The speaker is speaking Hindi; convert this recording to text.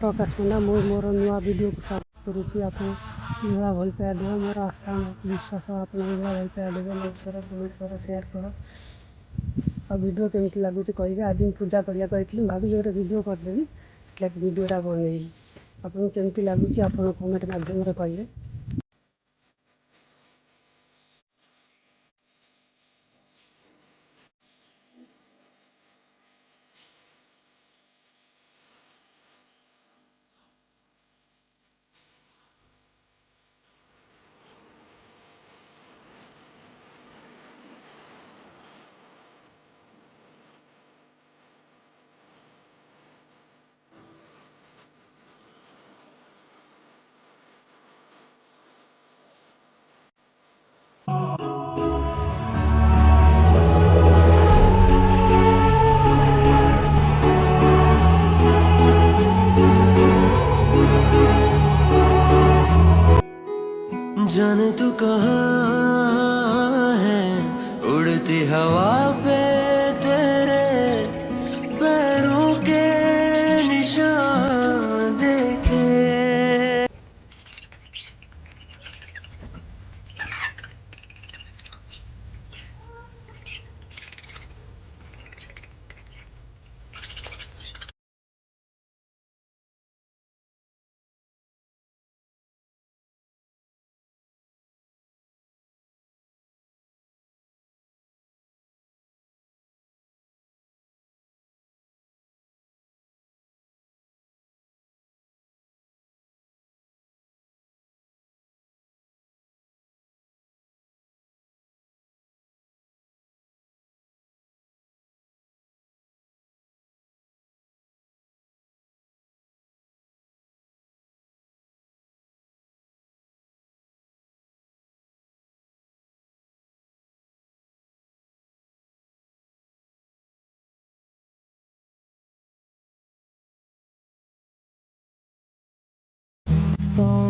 प्रकाश पण्डा मोर नुआ वीडियो को स्वागत करुच्ची। आपन भल पाया देवे मोर आशा विश्वास आप भल पाया देवे। लाइक कर कमेंट कर शेयर कर आ वीडियो केमती लगुच कहे। आज मैं पूजा करिया भाभी गोटे वीडियो करदेवी वीडियोटा बन आपको केमती लगुच आप कमेंट मध्यम कहे। जाने तू कहाँ है उड़ती हवा पे तेरे पैरों के निशान देखे। तो